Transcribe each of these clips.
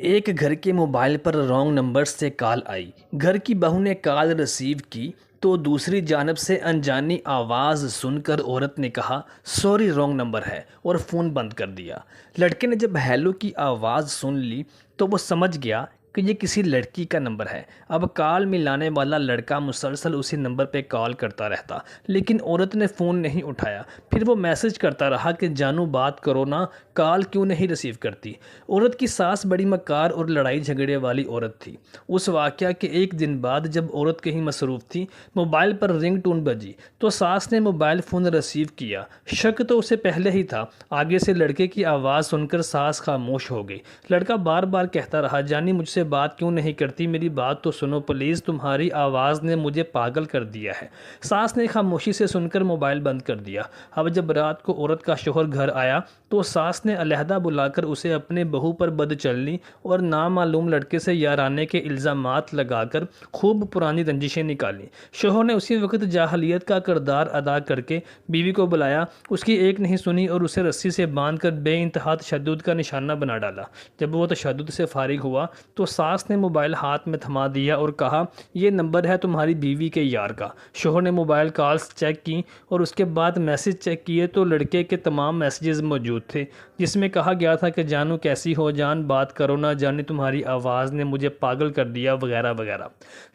ایک گھر کے موبائل پر رانگ نمبر سے کال آئی۔ گھر کی بہو نے کال ریسیو کی تو دوسری جانب سے انجانی آواز سن کر عورت نے کہا سوری رانگ نمبر ہے اور فون بند کر دیا۔ لڑکے نے جب ہیلو کی آواز سن لی تو وہ سمجھ گیا کہ یہ کسی لڑکی کا نمبر ہے۔ اب کال ملانے والا لڑکا مسلسل اسی نمبر پہ کال کرتا رہتا لیکن عورت نے فون نہیں اٹھایا۔ پھر وہ میسج کرتا رہا کہ جانو بات کرو نا، کال کیوں نہیں ریسیو کرتی۔ عورت کی ساس بڑی مکار اور لڑائی جھگڑے والی عورت تھی۔ اس واقعہ کے ایک دن بعد جب عورت کہیں مصروف تھی، موبائل پر رنگ ٹون بجی تو ساس نے موبائل فون ریسیو کیا۔ شک تو اسے پہلے ہی تھا۔ آگے سے لڑکے کی آواز سن کر ساس خاموش ہو گئی۔ لڑکا بار بار کہتا رہا جانی مجھ سے بات کیوں نہیں کرتی، میری بات تو سنو پلیز، تمہاری آواز نے مجھے پاگل کر دیا ہے۔ ساس نے خاموشی سے سن کر موبائل بند کر دیا۔ اب جب رات کو عورت کا شوہر گھر آیا تو ساس نے علیحدہ بلا کر اسے اپنے بہو پر بد چلنی اور نامعلوم لڑکے سے یارانے کے الزامات لگا کر خوب پرانی رنجشیں نکالیں۔ شوہر نے اسی وقت جاہلیت کا کردار ادا کر کے بیوی کو بلایا، اس کی ایک نہیں سنی اور اسے رسی سے باندھ کر بے انتہا تشدد کا نشانہ بنا ڈالا۔ جب وہ تشدد سے فارغ ہوا تو ساس نے موبائل ہاتھ میں تھما دیا اور کہا یہ نمبر ہے تمہاری بیوی کے یار کا۔ شوہر نے موبائل کالز چیک کی اور اس کے بعد میسج چیک کیے تو لڑکے کے تمام میسیجز موجود تھے جس میں کہا گیا تھا کہ جانو کیسی ہو جان، بات کرو نا جانے، تمہاری آواز نے مجھے پاگل کر دیا وغیرہ وغیرہ۔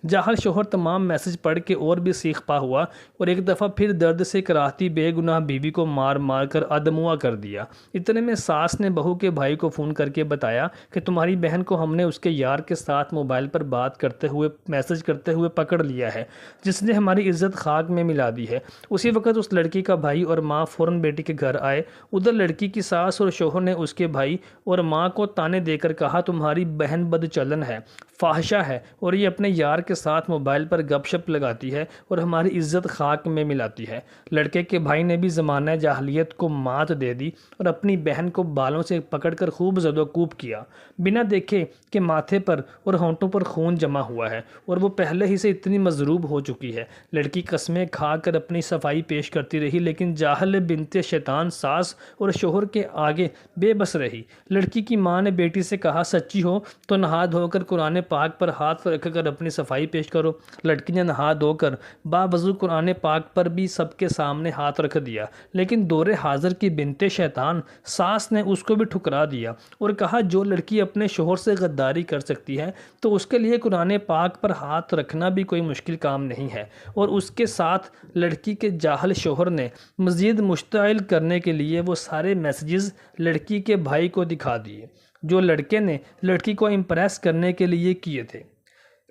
جاہل شوہر تمام میسیج پڑھ کے اور بھی سیخ پا ہوا اور ایک دفعہ پھر درد سے کراہتی بے گناہ بیوی کو مار مار کر ادموا کر دیا۔ اتنے میں ساس نے بہو کے بھائی کو فون کر کے بتایا کہ تمہاری بہن کو ہم نے اس کے یار کے ساتھ موبائل پر بات کرتے ہوئے میسج کرتے ہوئے پکڑ لیا ہے جس نے ہماری عزت خاک میں ملا دی ہے۔ اسی وقت اس لڑکی کا بھائی اور ماں فوراً بیٹی کے گھر آئے۔ ادھر لڑکی کی ساس اور شوہر نے اس کے بھائی اور ماں کو تانے دے کر کہا تمہاری بہن بد چلن ہے، فاحشہ ہے اور یہ اپنے یار کے ساتھ موبائل پر گپ شپ لگاتی ہے اور ہماری عزت خاک میں ملاتی ہے۔ لڑکے کے بھائی نے بھی زمانہ جاہلیت کو مات دے دی اور اپنی بہن کو بالوں سے پکڑ کر خوب زد و کوب کیا، بنا دیکھے کہ ماتھے پر اور ہونٹوں پر خون جمع ہوا ہے اور وہ پہلے ہی سے اتنی مضروب ہو چکی ہے۔ لڑکی قسمیں کھا کر اپنی صفائی پیش کرتی رہی لیکن جاہل بنت شیطان ساس اور شوہر کے آگے بے بس رہی۔ لڑکی کی ماں نے بیٹی سے کہا سچی ہو تو نہا دھو کر قرآن پاک پر ہاتھ رکھ کر اپنی صفائی پیش کرو۔ لڑکی نے نہا دھو کر باوضو قرآن پاک پر بھی سب کے سامنے ہاتھ رکھ دیا لیکن دور حاضر کی بنت شیطان ساس نے اس کو بھی ٹھکرا دیا اور کہا جو لڑکی اپنے شوہر سے غداری کر سکتی ہے تو اس کے لیے قرآن پاک پر ہاتھ رکھنا بھی کوئی مشکل کام نہیں ہے۔ اور اس کے ساتھ لڑکی کے جاہل شوہر نے مزید مشتعل کرنے کے لیے وہ سارے میسیجز لڑکی کے بھائی کو دکھا دیے جو لڑکے نے لڑکی کو امپریس کرنے کے لیے کیے تھے۔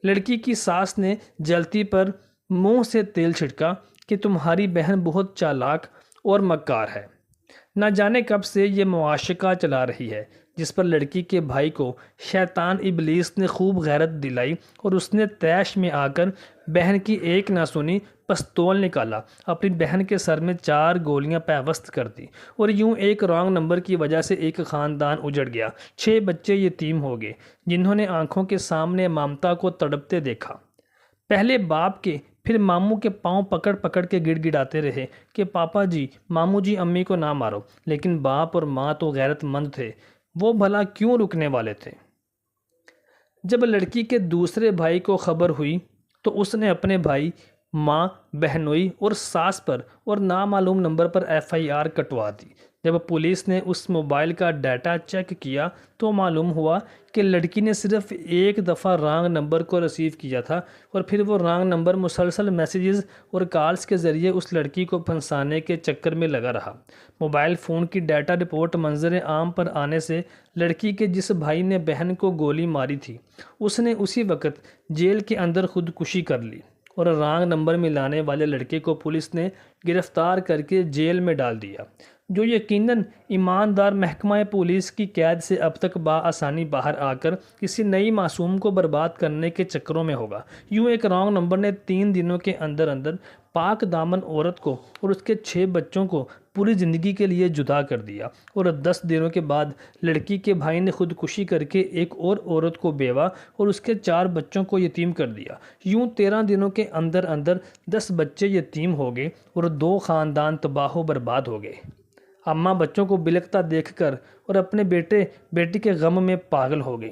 لڑکی کی ساس نے جلتی پر منہ سے تیل چھڑکا کہ تمہاری بہن بہت چالاک اور مکار ہے، نہ جانے کب سے یہ معاشقہ چلا رہی ہے، جس پر لڑکی کے بھائی کو شیطان ابلیس نے خوب غیرت دلائی اور اس نے طیش میں آ کر بہن کی ایک نہ سنی پستول نکالا، اپنی بہن کے سر میں 4 گولیاں پیوست کر دی اور یوں ایک رانگ نمبر کی وجہ سے ایک خاندان اجڑ گیا۔ 6 بچے یتیم ہو گئے جنہوں نے آنکھوں کے سامنے مامتا کو تڑپتے دیکھا۔ پہلے باپ کے پھر ماموں کے پاؤں پکڑ پکڑ کے گڑ گڑاتے رہے کہ پاپا جی، ماموں جی، امی کو نہ مارو، لیکن باپ اور ماں تو غیرت مند تھے، وہ بھلا کیوں رکنے والے تھے۔ جب لڑکی کے دوسرے بھائی کو خبر ہوئی تو اس نے اپنے بھائی، ماں، بہنوئی اور ساس پر اور نامعلوم نمبر پر FIR کٹوا دی۔ جب پولیس نے اس موبائل کا ڈیٹا چیک کیا تو معلوم ہوا کہ لڑکی نے صرف ایک دفعہ رانگ نمبر کو ریسیو کیا تھا اور پھر وہ رانگ نمبر مسلسل میسیجز اور کالز کے ذریعے اس لڑکی کو پھنسانے کے چکر میں لگا رہا۔ موبائل فون کی ڈیٹا رپورٹ منظر عام پر آنے سے لڑکی کے جس بھائی نے بہن کو گولی ماری تھی اس نے اسی وقت جیل کے اندر خودکشی کر لی اور رانگ نمبر ملانے والے لڑکے کو پولیس نے گرفتار کر کے جیل میں ڈال دیا، جو یقیناً ایماندار محکمہ پولیس کی قید سے اب تک بآسانی باہر آ کر کسی نئی معصوم کو برباد کرنے کے چکروں میں ہوگا۔ یوں ایک رانگ نمبر نے 3 دنوں کے اندر اندر پاک دامن عورت کو اور اس کے 6 بچوں کو پوری زندگی کے لیے جدا کر دیا اور 10 دنوں کے بعد لڑکی کے بھائی نے خودکشی کر کے ایک اور عورت کو بیوہ اور اس کے 4 بچوں کو یتیم کر دیا۔ یوں 13 دنوں کے اندر اندر 10 بچے یتیم ہو گئے اور 2 خاندان تباہ و برباد ہو گئے۔ اماں بچوں کو بلکتا دیکھ کر اور اپنے بیٹے بیٹی کے غم میں پاگل ہو گئی۔